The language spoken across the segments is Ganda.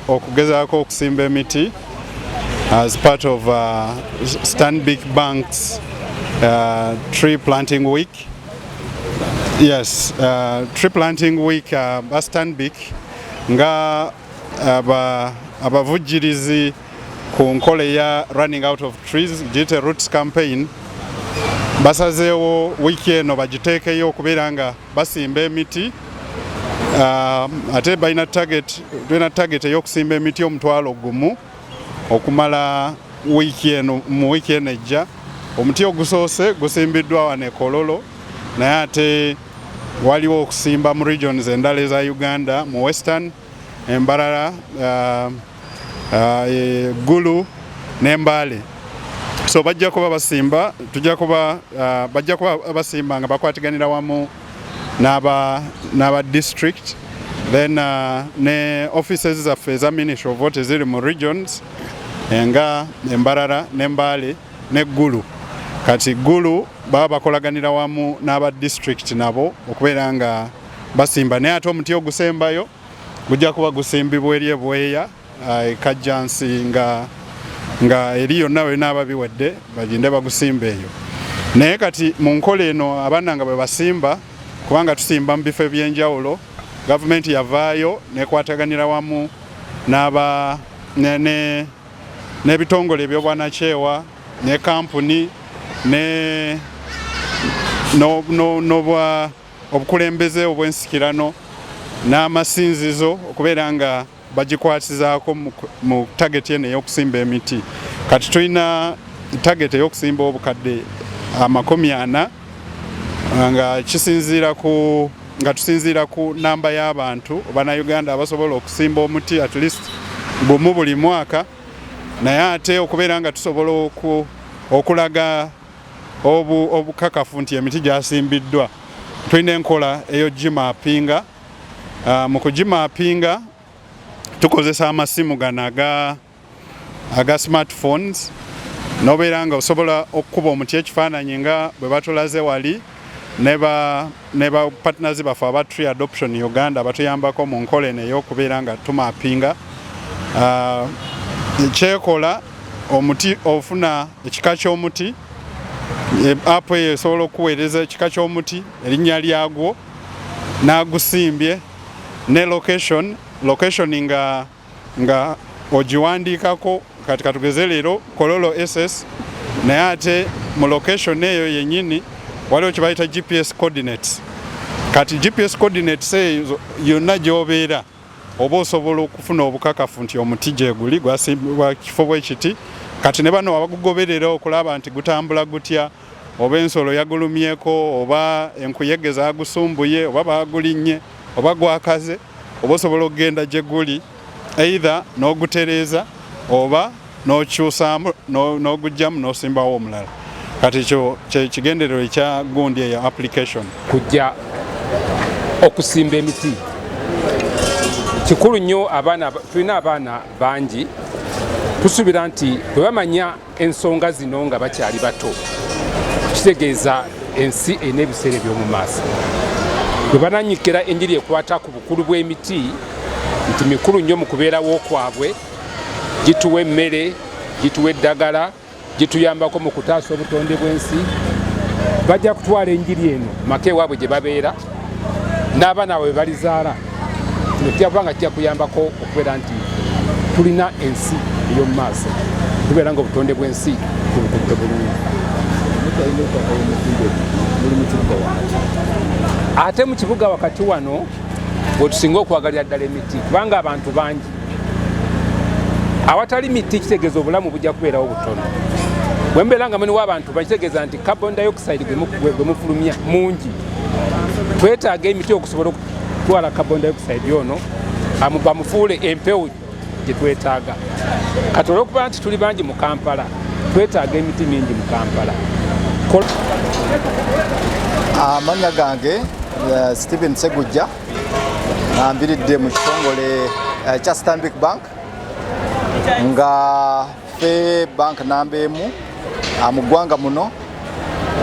okugezaako okusimba emiti as part of Stanbic Bank's tree planting week. Yes, tree planting week Stanbic nga abavujjirizi ku nkole ya running out of trees gite roots campaign basazeewo wiiki eno bagiteekeyo okubeera nga basimba emiti ate balina target ey'okusimba emiti omutwalo gumu okumala wiiki eno mu wiiki eno ejja. Omuti ogusoose gusimbiddwa wano e Kololo naye ate waliwo okusimba mu regions endala eza Uganda mu Western, Embarara, Gulu ne Mbale. So bajja kuba basimba, bajja kuba basimba nga bakwatiganira wamu n'aba district, then ne offices zaffe eza Ministry of Water ziri mu regions nga Embarara ne Mbale ne Gulu. Kati Gulu baba bakolaganira wamu n'aba district nabo okubeera nga basimba, naye ate omuti ogusembayo gujja kuba gusimbibwa eri ebweya ekajjansi nga eri yonna wena ababiwedde bagende bagusimba eyo. Naye kati mu nkola eno abaana nga bwe basimba, kubanga tusimba mu bifo ebyenjawulo, gavumenti yavaayo nekwataganira wamu n'ebitongole ebyobwanakyewa ne kampuni obukulembeze obwensikirano n'amasinzizo okubeera nga bagikwatizaako mu target eno ey'okusimba emiti. Kati tulina target ey'okusimba obukadde 40 nga tusinziira ku namba y'abantu Bannayuganda abasobola okusimba omuti at least gumu buli mwaka, naye ate okubeera nga tusobola okulaga obukakafu nti emiti gyasimbiddwa, tulina enkola ey'ogimapinga. Mu kugimapinga tukozesa amasimu gano aga smartphones, nobeera nga osobola okukuba omuti ekifaananyi nga bwe batulaze wali ne ba partners baffe aba Tree Adoption Uganda batuyambako mu nkola eno ey'okubeera nga tumapinga. Kyekola omuti ofuna ekika ky'omuti, app eyo esobola okuweereza ekika ky'omuti, erinnya lyagwo, n'agusimbye ne location nga ogiwandiikako. Kati katugeze leero Kololo SS, naye ate mu location eyo yennyini waliwo kye bayita GPS coordinates. Kati GPS coordinates eyo yonna gy'obeera oba osobola okufuna obukakafu nti omuti gye guli gwasimbibwa kifo bwe kiti. Kati ne bano abagugoberera okulaba nti gutambula gutya, oba ensolo yagulumyeko, oba enkuyege zagusumbuye, oba bagulinnye, oba gwakaze, oba osobola okugenda gye guli either n'ogutereeza oba n'okyusaamu n'ogugyamu n'osimbawo omulala. Kati ekyo kigenderero ekya gundi eyo application. Kujja okusimba emiti kikulu nnyo. Tulina abaana bangi, tusuubira nti bwe bamanya ensonga zino nga bakyali bato, kitegeeza ensi erina ebiseera eby'omu maaso. Bwe bananyikira enjiri ekwata ku bukulu bw'emiti nti mikulu nnyo mu kubeerawo kwabwe, gituwa emmere, gituwa eddagala, gituyambako mu kutaasa obutonde bw'ensi, bajja kutwala enjiri eno maka ewaabwe gye babeera n'abaana bwe balizaala. Kino kijja kuba nga kijja kuyambako okubeera nti tulina ensi ey'omu maaso, tubeera nga obutonde bw'ensi tubukudde bulungi. Ate mu kibuga wakati wano bwe tusinga okwagalira ddala emiti, kubanga abantu bangi. Awatali miti kitegeeza obulamu bujja kubeerawo butono. Bwe mbeera nga muliwo abantu bakitegeeza nti carbon dioxide gwe mufulumya mungi. Twetaaga emiti okusobola okutwala carbon dioxide ono bamufuule empewo gye twetaaga. Kati olw'okuba nti tuli bangi mu Kampala, twetaaga emiti mingi mu Kampala. Amannya gange Stephen Segujja, ambiridde mu kitongole kya Stanbic Bank, nga ffe bank namba emu mu ggwanga muno,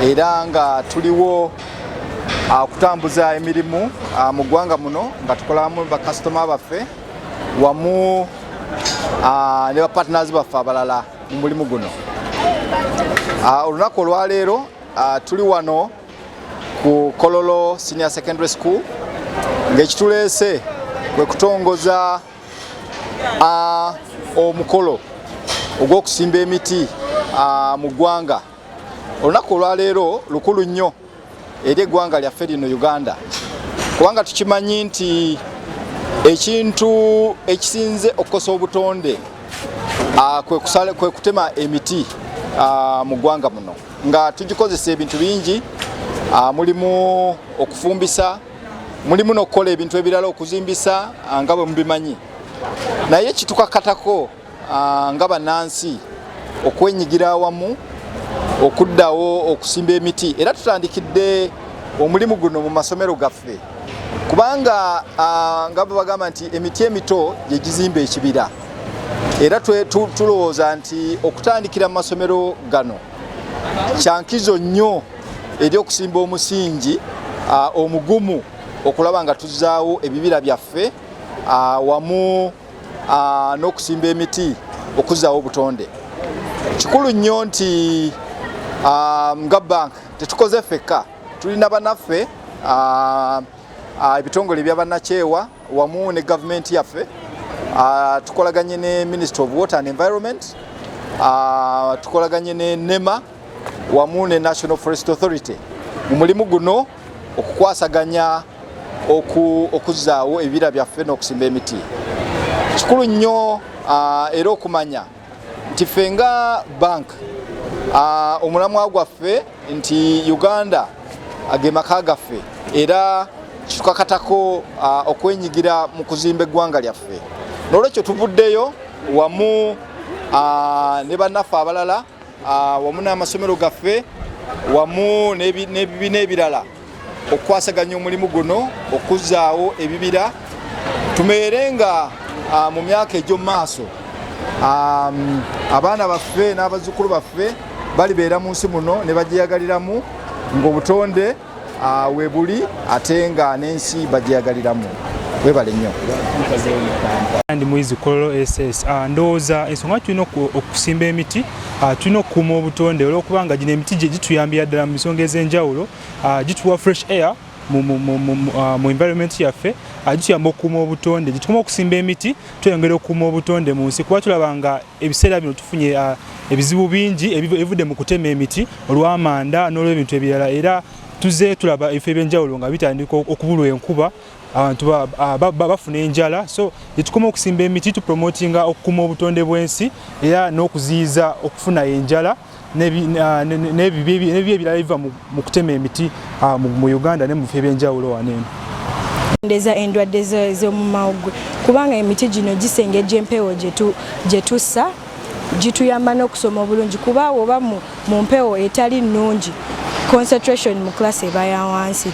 era nga tuliwo okutambuza emirimu mu ggwanga muno nga tukolamu bakasitoma baffe wamu ne bapartners baffe abalala mu mulimu guno. Olunaku olwaleero tuli wano ku Kololo Senior Secondary School ng'ekituleese kwe kutongoza omukolo ogw'okusimba emiti mu ggwanga. Olunaku olwaleero lukulu nnyo eri eggwanga lyaffe lino Uganda, kubanga tukimanyi nti ekintu ekisinze okukosa obutonde kwe kutema emiti mu ggwanga muno, nga tugikozesa ebintu bingi. Mulimu okufumbisa, mulimu n'okukola ebintu ebirala, okuzimbisa nga bwe mubimanyi. Naye kitukakatako nga bannansi okwenyigira awamu okuddawo okusimba emiti, era tutandikidde omulimu guno mu masomero gaffe, kubanga nga bagamba nti emiti emito gye gizimba ekibira, era tulowooza nti okutandikira mu masomero gano kyankizo nnyo eri okusimba omusingi omugumu okulaba nga tuzzaawo ebibira byaffe wamu n'okusimba emiti okuzzaawo obutonde. Kikulu nnyo nti nga banka tetukoze ffekka, tulina bannaffe ebitongole by'abannakyewa wamu ne gavumenti yaffe. Tukolaganye ne Ministry of Water and Environment, tukolaganye ne NEMA wamu ne National Forest Authority mu mulimu guno okukwasaganya okuzzaawo ebibira byaffe n'okusimba emiti. Kikulu nnyo era okumanya nti ffe nga banka omulamwa gwaffe nti Uganda ge maka gaffe, era kitukakatako okwenyigira mu kuzimba eggwanga lyaffe. N'olwekyo tuvuddeyo wamu ne bannaffe abalala wamu n'amasomero gaffe wamu n'ebibiina ebirala okukwasaganya omulimu guno okuzzaawo ebibira, tumeere nga mu myaka egy'omu maaso abaana baffe n'abazzukulu baffe balibeera mu nsi muno ne bagyeyagaliramu, ng'obutonde we buli ate nga n'ensi bagyeyagaliramu. Webale nnyo. Ndi muyizi Kololo SS. Ndowooza ensonga tulina okusimba emiti, tulina okukuuma obutonde olw'okubanga gino emiti gye gituyambira ddala mu nsonga ez'enjawulo, gituwa fresh air mu environment yaffe, gituyamba okukuuma obutonde. Gitukuuma okusimba emiti tweyongera okukuuma obutonde mu nsi, kuba tulaba nga ebiseera bino tufunye ebizibu bingi ebivudde mu kutema emiti olw'amanda n'olw'ebintu ebirala, era tuzze tulaba ebifo eby'enjawulo nga bitandika okubulwa enkuba, abantu bafuna enjala. So gitukuuma okusimba emiti tupromotinga okukuuma obutonde bwensi era n'okuziyiza okufuna enjala n'ebyo ebirala biva mu kutema emiti mu Uganda ne mu bifo ebyenjawulo waneeno. Ndeza endwadde z'omu mawuggwe, kubanga emiti gino gisengejja empewo gye tussa, gituyamba n'okusoma obulungi, kuba oba mu mpewo etali nnungi concentration mu class eba ya wansi.